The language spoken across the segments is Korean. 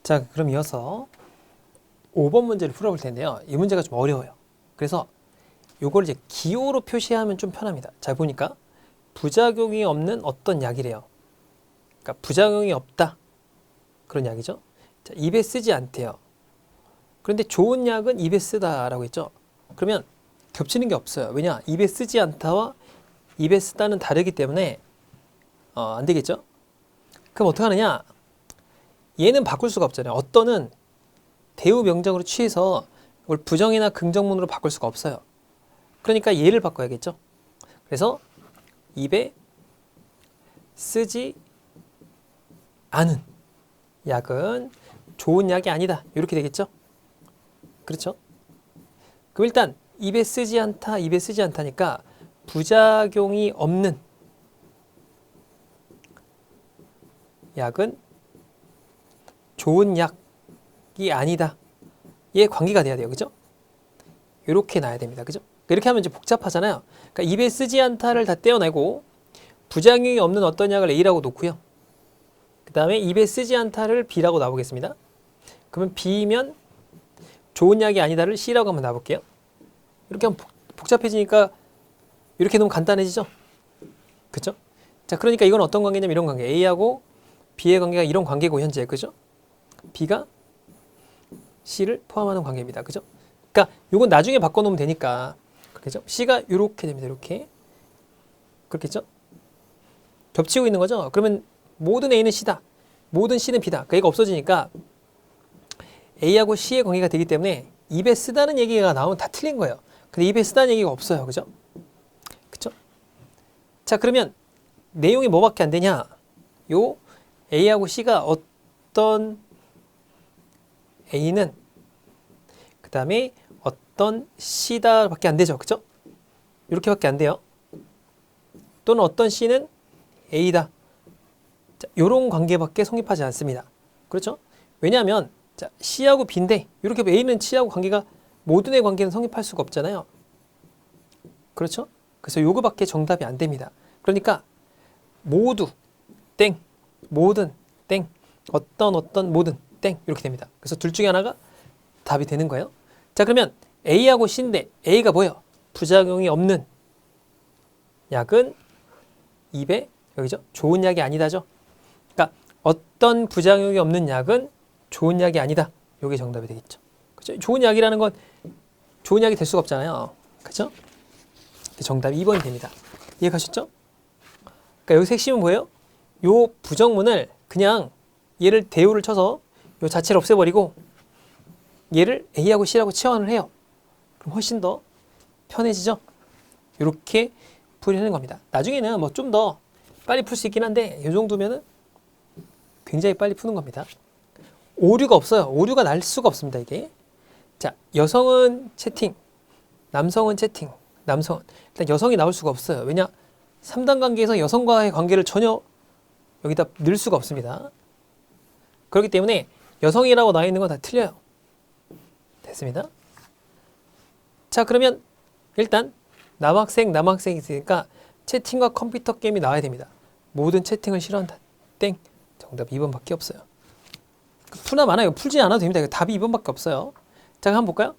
자, 그럼 이어서 5번 문제를 풀어볼 텐데요. 이 문제가 좀 어려워요. 그래서 요걸 이제 기호로 표시하면 좀 편합니다. 잘 보니까 부작용이 없는 어떤 약이래요. 그러니까 부작용이 없다. 그런 약이죠. 자, 입에 쓰지 않대요. 그런데 좋은 약은 입에 쓰다라고 했죠. 그러면 겹치는 게 없어요. 왜냐? 입에 쓰지 않다와 입에 쓰다는 다르기 때문에 안 되겠죠? 그럼 어떡하느냐? 얘는 바꿀 수가 없잖아요. 어떤은 대우 명정으로 취해서 이걸 부정이나 긍정문으로 바꿀 수가 없어요. 그러니까 얘를 바꿔야겠죠. 그래서 입에 쓰지 않은 약은 좋은 약이 아니다. 이렇게 되겠죠. 그렇죠? 그럼 일단 입에 쓰지 않다, 입에 쓰지 않다니까 부작용이 없는 약은 좋은 약이 아니다. 얘 관계가 돼야 돼요. 그죠? 이렇게 놔야 됩니다. 그죠? 이렇게 하면 이제 복잡하잖아요. 그러니까 입에 쓰지 않다를 다 떼어내고 부작용이 없는 어떤 약을 A라고 놓고요. 그 다음에 입에 쓰지 않다를 B라고 놔보겠습니다. 그러면 B면 좋은 약이 아니다를 C라고 한번 놔볼게요. 이렇게 하면 복잡해지니까 이렇게 놓으면 간단해지죠? 그죠? 자, 그러니까 이건 어떤 관계냐면 이런 관계. A하고 B의 관계가 이런 관계고 현재. 그죠? B가 C를 포함하는 관계입니다. 그죠? 그러니까 이건 나중에 바꿔놓으면 되니까. 그렇죠? C가 이렇게 됩니다. 이렇게. 그렇겠죠? 겹치고 있는 거죠? 그러면 모든 A는 C다. 모든 C는 B다. 그러니까 얘가 없어지니까 A하고 C의 관계가 되기 때문에 입에 쓰다는 얘기가 나오면 다 틀린 거예요. 근데 입에 쓰다는 얘기가 없어요. 그죠? 그쵸? 자, 그러면 내용이 뭐밖에 안 되냐? 요 A하고 C가 어떤 A는 그 다음에 어떤 C다 밖에 안 되죠. 그죠? 이렇게밖에 안 돼요. 또는 어떤 C는 A다. 자, 요런 관계밖에 성립하지 않습니다. 그렇죠? 왜냐하면 자, C하고 B인데 이렇게 A는 C하고 관계가 모든의 관계는 성립할 수가 없잖아요. 그렇죠? 그래서 요거밖에 정답이 안 됩니다. 그러니까 모두 땡, 모든 땡, 어떤 모든 땡 이렇게 됩니다. 그래서 둘 중에 하나가 답이 되는 거예요. 자, 그러면 A하고 C인데 A가 뭐예요? 부작용이 없는 약은 입에 여기죠. 좋은 약이 아니다죠. 그러니까 어떤 부작용이 없는 약은 좋은 약이 아니다. 이게 정답이 되겠죠. 그렇죠? 좋은 약이라는 건 좋은 약이 될 수가 없잖아요. 그렇죠? 정답이 2번이 됩니다. 이해가셨죠? 그러니까 여기서 핵심은 뭐예요? 요 부정문을 그냥 얘를 대우를 쳐서 요 자체를 없애버리고 얘를 A하고 C라고 치환을 해요. 그럼 훨씬 더 편해지죠? 이렇게 풀이하는 겁니다. 나중에는 뭐 좀 더 빨리 풀 수 있긴 한데 이 정도면은 굉장히 빨리 푸는 겁니다. 오류가 없어요. 오류가 날 수가 없습니다. 이게. 자, 여성은 채팅, 남성은 채팅, 남성은 일단 여성이 나올 수가 없어요. 왜냐? 3단 관계에서 여성과의 관계를 전혀 여기다 넣을 수가 없습니다. 그렇기 때문에 여성이라고 나와 있는 건 다 틀려요. 됐습니다. 자, 그러면 일단 남학생이 있으니까 채팅과 컴퓨터 게임이 나와야 됩니다. 모든 채팅을 싫어한다. 땡. 정답 2번밖에 없어요. 푸나 마나 이거 풀지 않아도 됩니다. 이거 답이 2번밖에 없어요. 자, 한번 볼까요?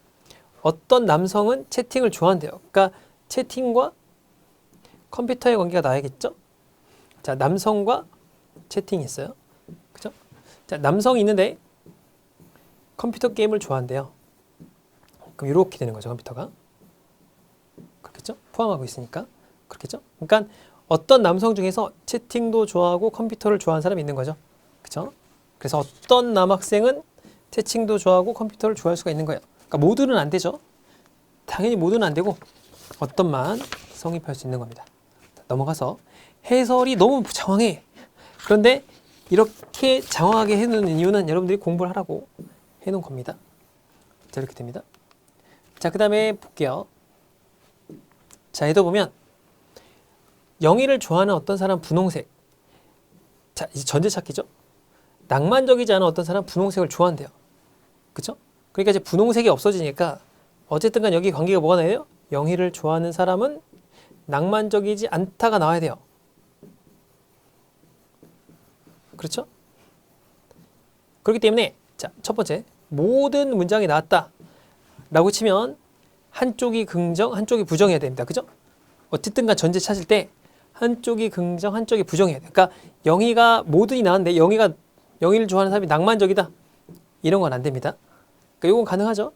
어떤 남성은 채팅을 좋아한대요. 그러니까 채팅과 컴퓨터의 관계가 나야겠죠? 자, 남성과 채팅이 있어요. 그죠? 자, 남성이 있는데 컴퓨터 게임을 좋아한대요. 그럼 이렇게 되는 거죠, 컴퓨터가. 그렇겠죠? 포함하고 있으니까. 그렇겠죠? 그러니까 어떤 남성 중에서 채팅도 좋아하고 컴퓨터를 좋아하는 사람이 있는 거죠. 그렇죠? 그래서 어떤 남학생은 채팅도 좋아하고 컴퓨터를 좋아할 수가 있는 거예요. 그러니까 모두는 안 되죠. 당연히 모두는 안 되고 어떤만 성립할 수 있는 겁니다. 넘어가서 해설이 너무 장황해. 그런데 이렇게 장황하게 해놓는 이유는 여러분들이 공부를 하라고 해놓은 겁니다. 자, 이렇게 됩니다. 자, 그 다음에 볼게요. 자, 해도 보면 영희를 좋아하는 어떤 사람 분홍색. 자, 이제 전제 찾기죠. 낭만적이지 않은 어떤 사람 분홍색을 좋아한대요. 그쵸? 그러니까 이제 분홍색이 없어지니까 어쨌든 간 여기 관계가 뭐가 나야 돼요? 영희를 좋아하는 사람은 낭만적이지 않다가 나와야 돼요. 그렇죠? 그렇기 때문에 자, 첫 번째, 모든 문장이 나왔다 라고 치면 한쪽이 긍정, 한쪽이 부정해야 됩니다. 그죠? 어쨌든 간 전제 찾을 때 한쪽이 긍정, 한쪽이 부정해야 돼요. 그러니까 영희가 모든이 나왔는데 영희를 좋아하는 사람이 낭만적이다. 이런 건 안 됩니다. 그러니까 이건 가능하죠.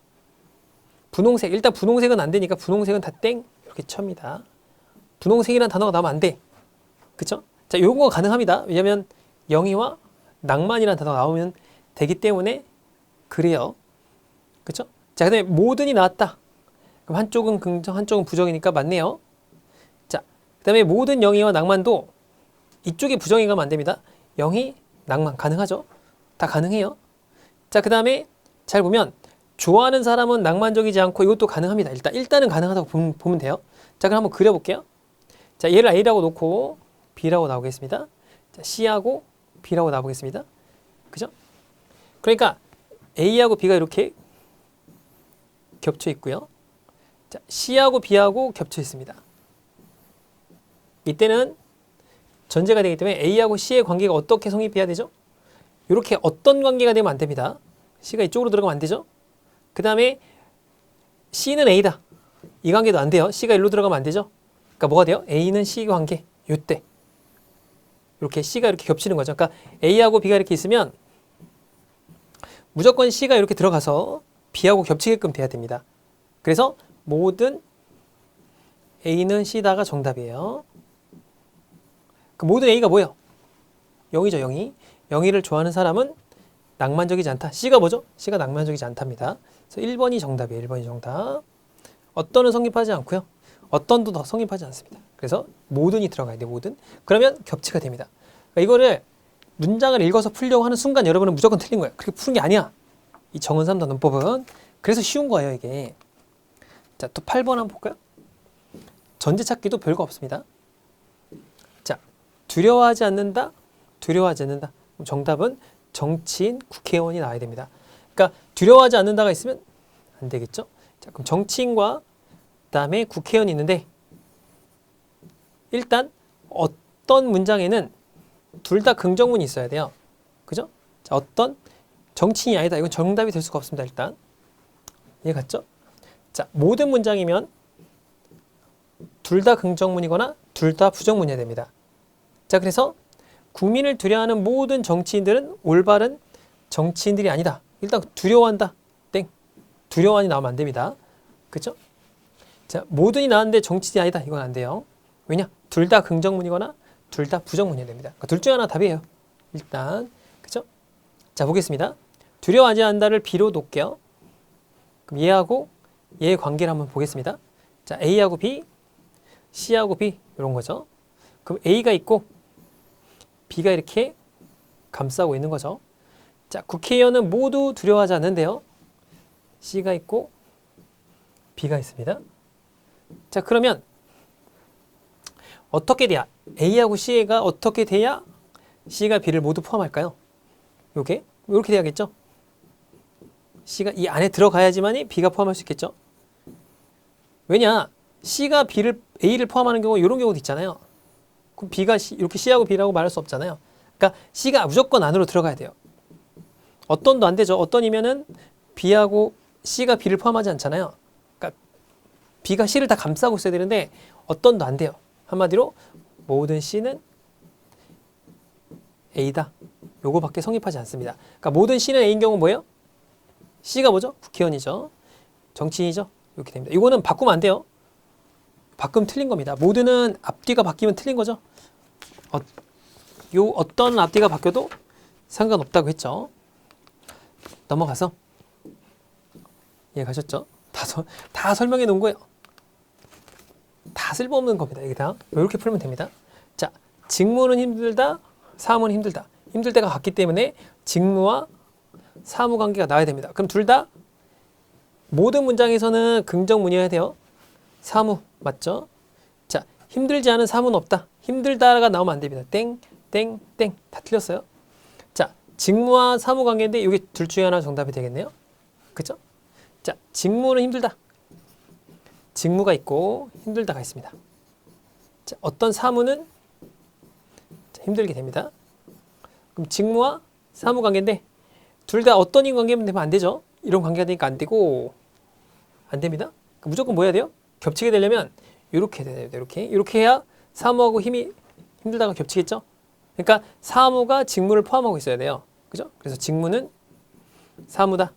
분홍색, 일단 분홍색은 안 되니까 분홍색은 다 땡 이렇게 칩니다. 분홍색이라는 단어가 나오면 안 돼. 그쵸? 자, 이런 거 가능합니다. 왜냐면 영희와 낭만이라는 단어가 나오면 되기 때문에 그래요. 그쵸? 자, 그 다음에 모든이 나왔다. 그럼 한쪽은 긍정, 한쪽은 부정이니까 맞네요. 자, 그 다음에 모든 영희와 낭만도 이쪽이 부정이 가면 안 됩니다. 영희, 낭만 가능하죠? 다 가능해요. 자, 그 다음에 잘 보면 좋아하는 사람은 낭만적이지 않고 이것도 가능합니다. 일단은 가능하다고 보면 돼요. 자, 그럼 한번 그려볼게요. 자, 얘를 A라고 놓고 B라고 나오겠습니다. 자, C하고 B라고 나오겠습니다. 그죠? 그러니까 A하고 B가 이렇게 겹쳐 있고요. 자, C하고 B하고 겹쳐 있습니다. 이때는 전제가 되기 때문에 A하고 C의 관계가 어떻게 성립해야 되죠? 이렇게 어떤 관계가 되면 안 됩니다. C가 이쪽으로 들어가면 안 되죠? 그 다음에 C는 A다. 이 관계도 안 돼요. C가 일로 들어가면 안 되죠? 그러니까 뭐가 돼요? A는 C 관계. 요때. 이렇게 C가 이렇게 겹치는 거죠. 그러니까 A하고 B가 이렇게 있으면 무조건 C가 이렇게 들어가서 B하고 겹치게끔 돼야 됩니다. 그래서 모든 A는 C다가 정답이에요. 그 모든 A가 뭐예요? 0이죠, 0이. 0이를 좋아하는 사람은 낭만적이지 않다. C가 뭐죠? C가 낭만적이지 않답니다. 그래서 1번이 정답이에요. 1번이 정답. 어떤은 성립하지 않고요. 어떤도 더 성립하지 않습니다. 그래서 모든이 들어가야 돼요. 모든. 그러면 겹치가 됩니다. 그러니까 이거를 문장을 읽어서 풀려고 하는 순간 여러분은 무조건 틀린 거예요. 그렇게 푸는 게 아니야. 이 정은 3단 논법은. 그래서 쉬운 거예요, 이게. 자, 또 8번 한번 볼까요? 전제 찾기도 별거 없습니다. 자, 두려워하지 않는다. 두려워하지 않는다. 그럼 정답은 정치인, 국회의원이 나와야 됩니다. 그러니까 두려워하지 않는다가 있으면 안 되겠죠? 자, 그럼 정치인과 그다음에 국회의원이 있는데 일단 어떤 문장에는 둘 다 긍정문이 있어야 돼요. 그죠? 자, 어떤 정치인이 아니다. 이건 정답이 될 수가 없습니다. 일단 이해 갔죠? 자, 모든 문장이면 둘 다 긍정문이거나 둘 다 부정문이어야 됩니다. 자, 그래서 국민을 두려워하는 모든 정치인들은 올바른 정치인들이 아니다. 일단 두려워한다. 땡. 두려워하니 나오면 안 됩니다. 그죠? 자, 모든이 나왔는데 정치인이 아니다. 이건 안 돼요. 왜냐? 둘 다 긍정문이거나 둘 다 부정문이어야 됩니다. 그러니까 둘 중 하나 답이에요. 일단. 그죠? 자, 보겠습니다. 두려워하지 않는다를 B로 놓을게요. 그럼 얘하고 얘의 관계를 한번 보겠습니다. 자, A하고 B, C하고 B 이런 거죠. 그럼 A가 있고 B가 이렇게 감싸고 있는 거죠. 자, 국회의원은 모두 두려워하지 않는데요. C가 있고 B가 있습니다. 자, 그러면 어떻게 돼야 A하고 C가 어떻게 돼야 C가 B를 모두 포함할까요? 요게 이렇게 돼야겠죠? C가 이 안에 들어가야지만이 B가 포함할 수 있겠죠? 왜냐? C가 A를 포함하는 경우 이런 경우도 있잖아요. 그럼 B가 이렇게 C하고 B라고 말할 수 없잖아요. 그러니까 C가 무조건 안으로 들어가야 돼요. 어떤도 안 되죠. 어떤이면은 B하고 C가 B를 포함하지 않잖아요. 그러니까 B가 C를 다 감싸고 있어야 되는데 어떤도 안 돼요. 한마디로 모든 C는 A다. 요거밖에 성립하지 않습니다. 그러니까 모든 C는 A인 경우 뭐예요? C가 뭐죠? 국회의원이죠. 정치인이죠. 이렇게 됩니다. 이거는 바꾸면 안 돼요. 바꾸면 틀린 겁니다. 모든은 앞뒤가 바뀌면 틀린 거죠. 어떤 앞뒤가 바뀌어도 상관없다고 했죠. 넘어가서 이해 가셨죠? 다 설명해 놓은 거예요. 다 쓸모없는 겁니다. 이게 다 이렇게 풀면 됩니다. 자, 직무는 힘들다, 사무는 힘들다. 힘들 때가 같기 때문에 직무와 사무 관계가 나와야 됩니다. 그럼 둘 다 모든 문장에서는 긍정문이어야 돼요. 사무 맞죠? 자, 힘들지 않은 사무는 없다. 힘들다가 나오면 안 됩니다. 땡, 땡, 땡. 다 틀렸어요. 자, 직무와 사무 관계인데 이게 둘 중에 하나 정답이 되겠네요. 그죠? 자, 직무는 힘들다. 직무가 있고 힘들다가 있습니다. 자, 어떤 사무는 힘들게 됩니다. 그럼 직무와 사무 관계인데 둘 다 어떤 인관계면 되면 안 되죠. 이런 관계가 되니까 안 되고 안 됩니다. 무조건 뭐 해야 돼요? 겹치게 되려면 이렇게 돼야 돼요. 이렇게 해야 사무하고 힘이 힘들다가 겹치겠죠. 그러니까 사무가 직무를 포함하고 있어야 돼요. 그죠? 그래서 직무는 사무다.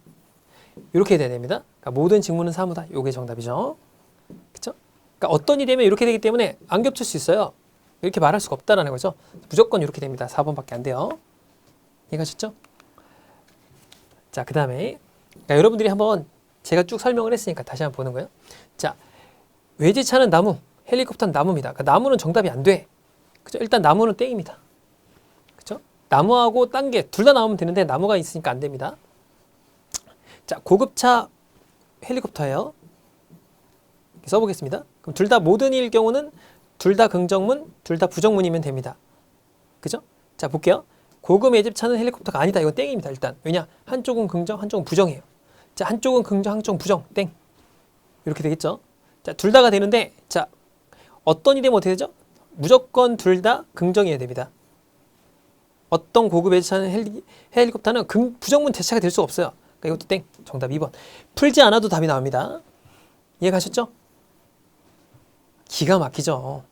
이렇게 돼야 됩니다. 그러니까 모든 직무는 사무다. 이게 정답이죠. 그렇죠? 그러니까 어떤 일이 되면 이렇게 되기 때문에 안 겹칠 수 있어요. 이렇게 말할 수가 없다라는 거죠. 무조건 이렇게 됩니다. 4번밖에 안 돼요. 이해가셨죠? 자, 그 다음에 그러니까 여러분들이 한번 제가 쭉 설명을 했으니까 다시 한번 보는 거예요. 자, 외제차는 나무, 헬리콥터는 나무입니다. 그러니까 나무는 정답이 안 돼. 그죠? 일단 나무는 땡입니다. 그죠? 나무하고 딴 게 둘 다 나오면 되는데 나무가 있으니까 안 됩니다. 자, 고급차 헬리콥터예요. 써보겠습니다. 그럼 둘 다 모든 일 경우는 둘 다 긍정문, 둘 다 부정문이면 됩니다. 그죠? 자, 볼게요. 고급 외제차는 헬리콥터가 아니다. 이거 땡입니다. 일단. 왜냐? 한쪽은 긍정, 한쪽은 부정이에요. 자, 한쪽은 긍정, 한쪽은 부정. 땡. 이렇게 되겠죠? 자, 둘 다가 되는데, 자, 어떤 일이 되면 어떻게 되죠? 무조건 둘 다 긍정이어야 됩니다. 어떤 고급 외제차는 헬리콥터는 부정문 대체가 될 수가 없어요. 그러니까 이것도 땡. 정답 2번. 풀지 않아도 답이 나옵니다. 이해가셨죠? 기가 막히죠?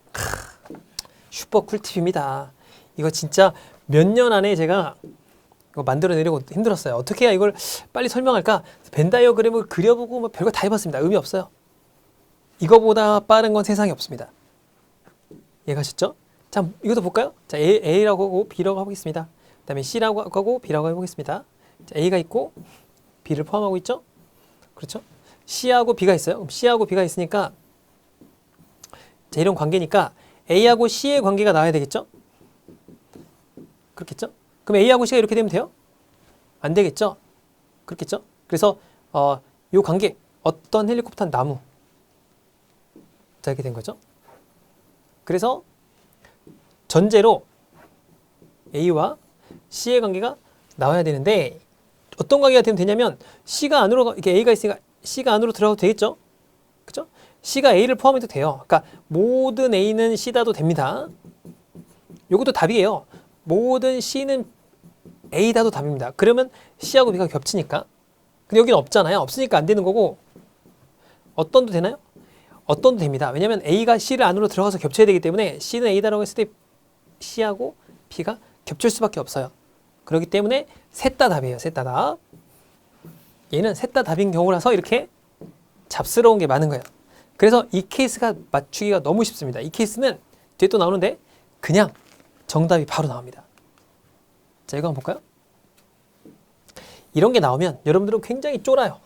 슈퍼 꿀팁입니다. 이거 진짜 몇 년 안에 제가 이거 만들어내려고 힘들었어요. 어떻게 해야 이걸 빨리 설명할까? 벤 다이어그램을 그려보고 뭐 별거 다 해봤습니다. 의미 없어요. 이거보다 빠른 건 세상에 없습니다. 이해가셨죠? 자, 이것도 볼까요? 자, A라고 하고 B라고 하겠습니다. 그 다음에 C라고 하고 B라고 해보겠습니다. 자, A가 있고 B를 포함하고 있죠? 그렇죠? C하고 B가 있어요. 그럼 C하고 B가 있으니까 자, 이런 관계니까 A하고 C의 관계가 나와야 되겠죠? 그렇겠죠? 그럼 A하고 C가 이렇게 되면 돼요? 안 되겠죠? 그렇겠죠? 그래서 요 관계 어떤 헬리콥터는 나무 자, 이렇게 된 거죠. 그래서 전제로 A와 C의 관계가 나와야 되는데 어떤 관계가 되면 되냐면 C가 안으로 이렇게 A가 있으니까 C가 안으로 들어가도 되겠죠? 그죠? C가 A를 포함해도 돼요. 그러니까 모든 A는 C다도 됩니다. 이것도 답이에요. 모든 C는 A다도 답입니다. 그러면 C하고 B가 겹치니까. 근데 여기는 없잖아요. 없으니까 안 되는 거고 어떤도 되나요? 어떤도 됩니다. 왜냐하면 A가 C를 안으로 들어가서 겹쳐야 되기 때문에 C는 A다라고 했을 때 C하고 B가 겹칠 수밖에 없어요. 그렇기 때문에 셋 다 답이에요. 셋 다 답. 얘는 셋 다 답인 경우라서 이렇게 잡스러운 게 많은 거예요. 그래서 이 케이스가 맞추기가 너무 쉽습니다. 이 케이스는 뒤에 또 나오는데 그냥 정답이 바로 나옵니다. 자, 이거 한번 볼까요? 이런 게 나오면 여러분들은 굉장히 쫄아요.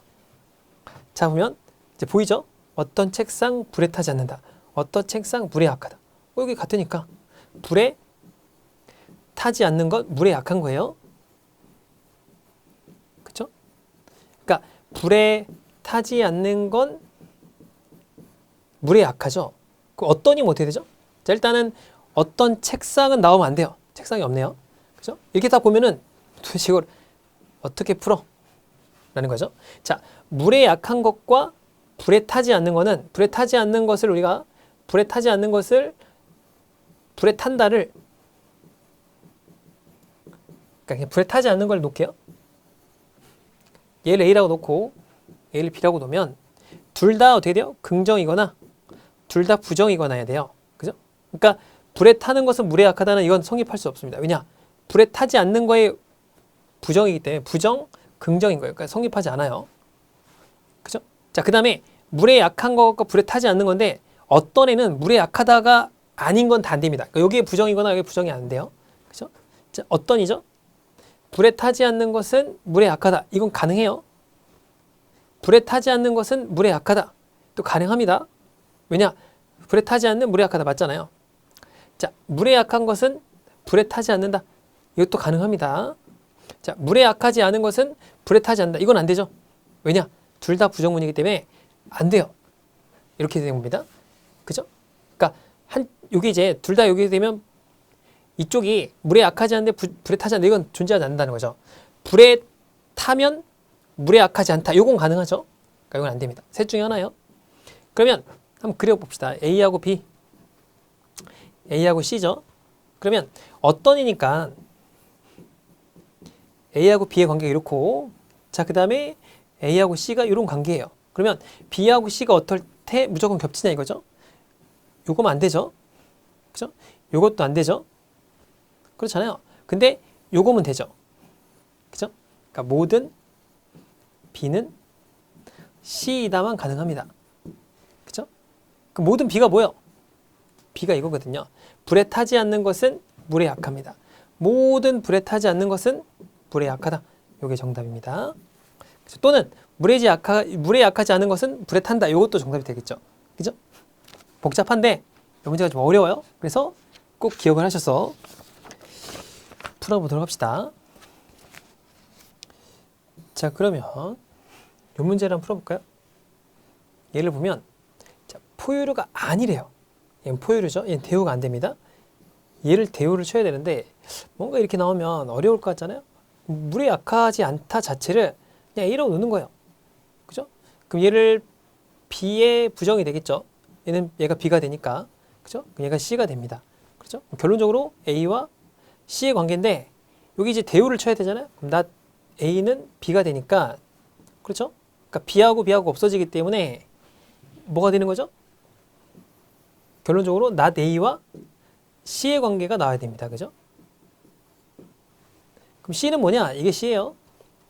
자, 보면 이제 보이죠? 어떤 책상 불에 타지 않는다. 어떤 책상 물에 약하다. 여기 같으니까 불에 타지 않는 것 물에 약한 거예요. 그렇죠? 그러니까 불에 타지 않는 건 물에 약하죠. 그 어떤이 어떻게 되죠? 자, 일단은 어떤 책상은 나오면 안 돼요. 책상이 없네요. 그죠? 이렇게 다 보면은 도대체 이걸 어떻게 풀어? 라는 거죠. 자, 물에 약한 것과 불에 타지 않는 거는 불에 타지 않는 것을 우리가 불에 타지 않는 것을 불에 탄다를 그러니까 그냥 불에 타지 않는 걸 놓을게요. 얘를 A라고 놓고 A를 B라고 놓으면 둘 다 어떻게 돼요? 긍정이거나 둘 다 부정이거나 해야 돼요. 그죠? 그러니까 불에 타는 것은 물에 약하다는 이건 성립할 수 없습니다. 왜냐? 불에 타지 않는 거에 부정이기 때문에 부정, 긍정인 거예요. 그러니까 성립하지 않아요. 그죠? 자, 그 다음에 물에 약한 것과 불에 타지 않는 건데 어떤 애는 물에 약하다가 아닌 건 다 안 됩니다. 그러니까 여기에 부정이거나 여기에 부정이 안 돼요. 그죠? 자, 어떤이죠? 불에 타지 않는 것은 물에 약하다. 이건 가능해요. 불에 타지 않는 것은 물에 약하다. 또 가능합니다. 왜냐? 불에 타지 않는 물에 약하다 맞잖아요. 자, 물에 약한 것은 불에 타지 않는다. 이것도 가능합니다. 자, 물에 약하지 않은 것은 불에 타지 않는다. 이건 안 되죠. 왜냐? 둘 다 부정문이기 때문에 안 돼요. 이렇게 되는 겁니다. 그죠? 그러니까 여기 이제 둘 다 여기 되면 이쪽이 물에 약하지 않는데 불에 타지 않는다. 이건 존재하지 않는다는 거죠. 불에 타면 물에 약하지 않다. 이건 가능하죠. 그러니까 이건 안 됩니다. 셋 중에 하나예요. 그러면 한번 그려봅시다. A하고 B, A하고 C죠. 그러면 어떤이니까 A하고 B의 관계가 이렇고, 자, 그 다음에 A하고 C가 이런 관계예요. 그러면 B하고 C가 어떨 때 무조건 겹치냐 이거죠? 요거면 안 되죠? 그죠? 요것도 안 되죠? 그렇잖아요. 근데 요거면 되죠. 그죠? 그러니까 모든 B는 C이다만 가능합니다. 그죠? 그 모든 B가 뭐예요? B가 이거거든요. 불에 타지 않는 것은 물에 약합니다. 모든 불에 타지 않는 것은 물에 약하다. 요게 정답입니다. 또는 물에 약하지 않은 것은 불에 탄다. 이것도 정답이 되겠죠. 그죠? 복잡한데 이 문제가 좀 어려워요. 그래서 꼭 기억을 하셔서 풀어보도록 합시다. 자, 그러면 이 문제를 한번 풀어볼까요? 얘를 보면 자, 포유류가 아니래요. 얘는 포유류죠. 얘는 대우가 안 됩니다. 얘를 대우를 쳐야 되는데 뭔가 이렇게 나오면 어려울 것 같잖아요. 물에 약하지 않다 자체를 그냥 A라고 놓는 거예요. 그죠? 그럼 얘를 B의 부정이 되겠죠. 얘가 B가 되니까. 그죠? 그럼 얘가 C가 됩니다. 그렇죠? 결론적으로 A와 C의 관계인데 여기 이제 대우를 쳐야 되잖아요. 그럼 나 A는 B가 되니까 그렇죠? 그러니까 B하고 없어지기 때문에 뭐가 되는 거죠? 결론적으로 not A와 C의 관계가 나와야 됩니다. 그죠? 그럼 C는 뭐냐? 이게 C예요.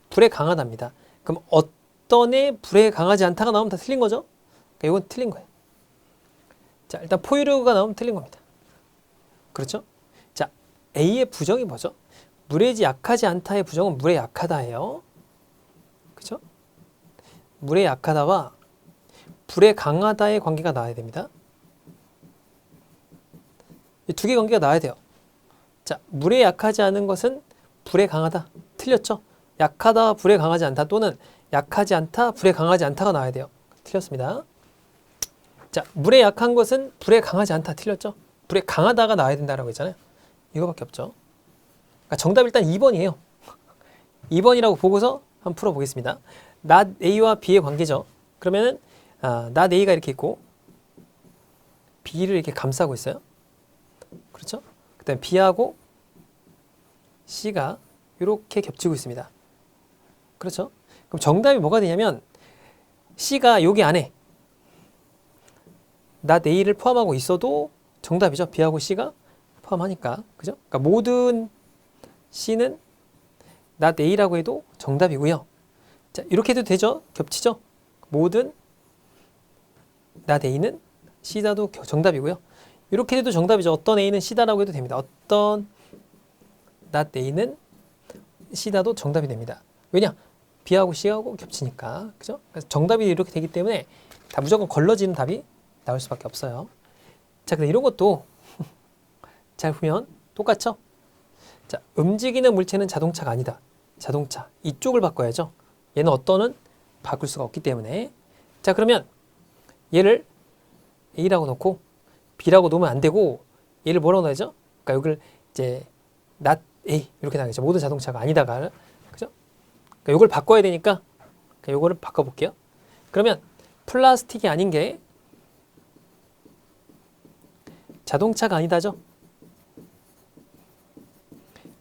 불에 강하답니다. 그럼 어떤 애 불에 강하지 않다가 나오면 다 틀린 거죠? 그러니까 이건 틀린 거예요. 자, 일단 포유류가 나오면 틀린 겁니다. 그렇죠? 자, A의 부정이 뭐죠? 물에 약하지 않다의 부정은 물에 약하다예요. 그죠? 물에 약하다와 불에 강하다의 관계가 나와야 됩니다. 이 두 개 관계가 나와야 돼요. 자, 물에 약하지 않은 것은 불에 강하다. 틀렸죠? 약하다, 불에 강하지 않다 또는 약하지 않다, 불에 강하지 않다가 나와야 돼요. 틀렸습니다. 자, 물에 약한 것은 불에 강하지 않다. 틀렸죠? 불에 강하다가 나와야 된다라고 했잖아요. 이거밖에 없죠. 그러니까 정답 일단 2번이에요. 2번이라고 보고서 한번 풀어보겠습니다. not A와 B의 관계죠. 그러면은 not A가 이렇게 있고 B를 이렇게 감싸고 있어요. 그렇죠? 그 다음에 B하고 C가 이렇게 겹치고 있습니다. 그렇죠? 그럼 정답이 뭐가 되냐면 C가 여기 안에 not A를 포함하고 있어도 정답이죠. B하고 C가 포함하니까. 그죠? 그러니까 모든 C는 not A라고 해도 정답이고요. 자, 이렇게 해도 되죠? 겹치죠? 모든 not A는 C다도 정답이고요. 이렇게 해도 정답이죠. 어떤 A는 C다라고 해도 됩니다. 어떤 not A는 C다도 정답이 됩니다. 왜냐? B하고 C하고 겹치니까. 그죠? 그래서 정답이 이렇게 되기 때문에 다 무조건 걸러지는 답이 나올 수밖에 없어요. 자, 근데 이런 것도 잘 보면 똑같죠? 자, 움직이는 물체는 자동차가 아니다. 자동차. 이쪽을 바꿔야죠. 얘는 어떤은 바꿀 수가 없기 때문에. 자, 그러면 얘를 A라고 놓고 B라고 놓으면 안 되고 얘를 뭐라고 넣어야죠? 그러니까 여기를 이제 not A 이렇게 나가겠죠. 모든 자동차가 아니다가. 그죠? 그러니까 요걸 바꿔야 되니까 요거를 바꿔볼게요. 그러면 플라스틱이 아닌 게 자동차가 아니다죠.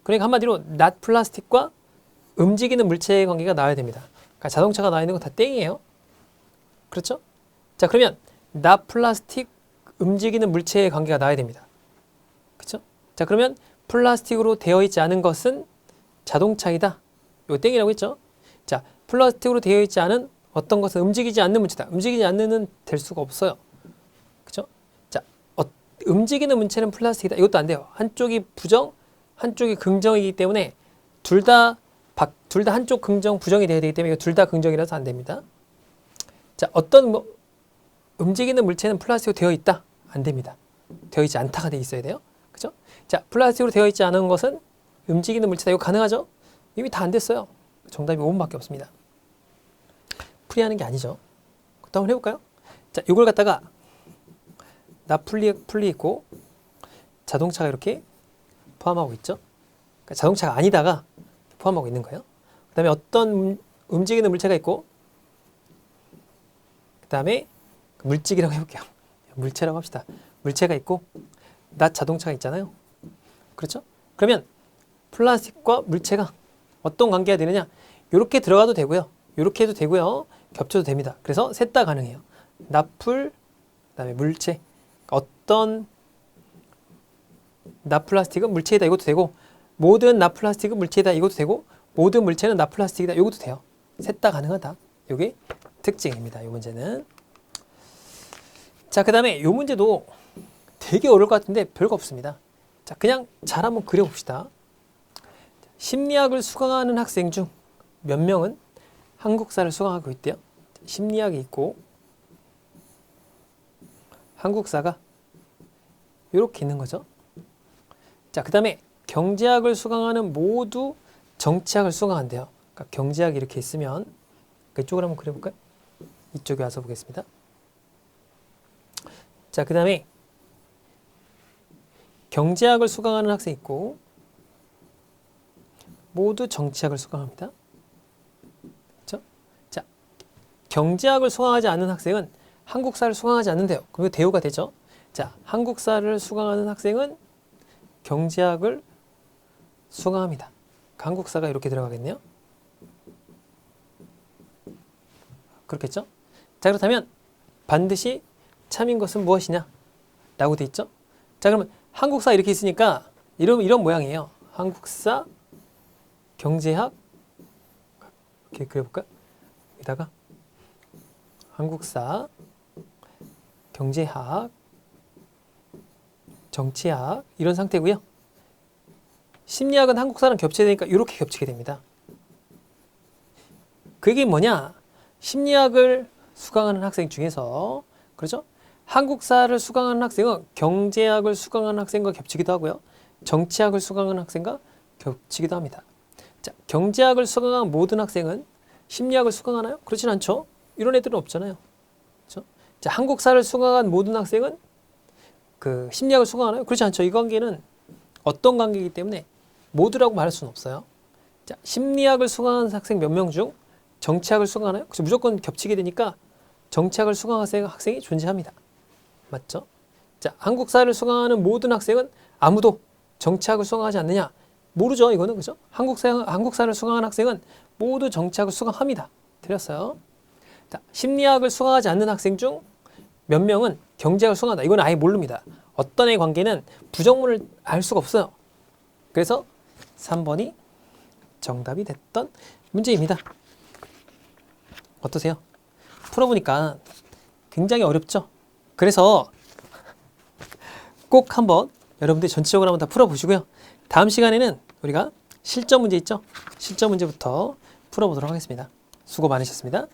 그러니까 한마디로 not 플라스틱과 움직이는 물체의 관계가 나와야 됩니다. 그러니까 자동차가 나와 있는 건 다 땡이에요. 그렇죠? 자, 그러면 not 플라스틱 움직이는 물체의 관계가 나와야 됩니다. 그렇죠? 자, 그러면 플라스틱으로 되어 있지 않은 것은 자동차이다. 이거 땡이라고 했죠? 자, 플라스틱으로 되어 있지 않은 어떤 것은 움직이지 않는 물체다. 움직이지 않는은 될 수가 없어요. 그렇죠? 자, 움직이는 물체는 플라스틱이다. 이것도 안 돼요. 한쪽이 부정, 한쪽이 긍정이기 때문에 둘 다 한쪽 긍정, 부정이 돼야 되기 때문에 둘 다 긍정이라서 안 됩니다. 자, 어떤 움직이는 물체는 플라스틱으로 되어 있다. 안 됩니다. 되어 있지 않다가 돼 있어야 돼요. 그죠? 자, 플라스틱으로 되어 있지 않은 것은 움직이는 물체다. 이거 가능하죠? 이미 다 안 됐어요. 정답이 5번밖에 없습니다. 풀이하는 게 아니죠. 또 한번 해볼까요? 자, 이걸 갖다가 나 풀리 있고 자동차가 이렇게 포함하고 있죠. 그러니까 자동차가 아니다가 포함하고 있는 거예요. 그 다음에 어떤 움직이는 물체가 있고 그 다음에 물질이라고 해볼게요. 물체라고 합시다. 물체가 있고 나 자동차가 있잖아요. 그렇죠? 그러면 플라스틱과 물체가 어떤 관계가 되느냐? 이렇게 들어가도 되고요. 이렇게 해도 되고요. 겹쳐도 됩니다. 그래서 셋 다 가능해요. 나풀, 그다음에 물체. 어떤 나플라스틱은 물체이다 이것도 되고, 모든 나플라스틱은 물체이다 이것도 되고, 모든 물체는 나플라스틱이다 이것도 돼요. 셋 다 가능하다. 이게 특징입니다. 이 문제는. 자, 그 다음에 이 문제도 되게 어려울 것 같은데 별거 없습니다. 자, 그냥 잘 한번 그려봅시다. 심리학을 수강하는 학생 중 몇 명은 한국사를 수강하고 있대요. 심리학이 있고 한국사가 이렇게 있는 거죠. 자, 그 다음에 경제학을 수강하는 모두 정치학을 수강한대요. 그러니까 경제학이 이렇게 있으면 이쪽으로 한번 그려볼까요? 이쪽에 와서 보겠습니다. 자, 그 다음에 경제학을 수강하는 학생 있고 모두 정치학을 수강합니다. 그렇죠? 자, 경제학을 수강하지 않는 학생은 한국사를 수강하지 않는데요. 그럼 대우가 되죠. 자, 한국사를 수강하는 학생은 경제학을 수강합니다. 한국사가 이렇게 들어가겠네요. 그렇겠죠? 자, 그렇다면 반드시 참인 것은 무엇이냐? 라고 돼 있죠? 자, 그러면 한국사 이렇게 있으니까 이런 모양이에요. 한국사, 경제학, 이렇게 그려볼까요? 여기다가 한국사, 경제학, 정치학 이런 상태고요. 심리학은 한국사랑 겹쳐야 되니까 이렇게 겹치게 됩니다. 그게 뭐냐? 심리학을 수강하는 학생 중에서 그렇죠? 한국사를 수강하는 학생은 경제학을 수강하는 학생과 겹치기도 하고요. 정치학을 수강하는 학생과 겹치기도 합니다. 자, 경제학을 수강한 모든 학생은 심리학을 수강하나요? 그렇진 않죠. 이런 애들은 없잖아요. 그렇죠? 자, 한국사를 수강한 모든 학생은 그 심리학을 수강하나요? 그렇지 않죠. 이 관계는 어떤 관계이기 때문에 모두라고 말할 수는 없어요. 자, 심리학을 수강하는 학생 몇 명 중 정치학을 수강하나요? 그래서 무조건 겹치게 되니까 정치학을 수강하는 학생이 존재합니다. 맞죠? 자, 한국사를 수강하는 모든 학생은 아무도 정치학을 수강하지 않느냐? 모르죠. 이거는 그죠? 한국사를 수강하는 학생은 모두 정치학을 수강합니다. 틀렸어요. 자, 심리학을 수강하지 않는 학생 중 몇 명은 경제학을 수강한다. 이건 아예 모릅니다. 어떤 애 관계는 부정문을 알 수가 없어요. 그래서 3번이 정답이 됐던 문제입니다. 어떠세요? 풀어보니까 굉장히 어렵죠? 그래서 꼭 한번 여러분들 전체적으로 한번 다 풀어보시고요. 다음 시간에는 우리가 실전 문제 있죠? 실전 문제부터 풀어보도록 하겠습니다. 수고 많으셨습니다.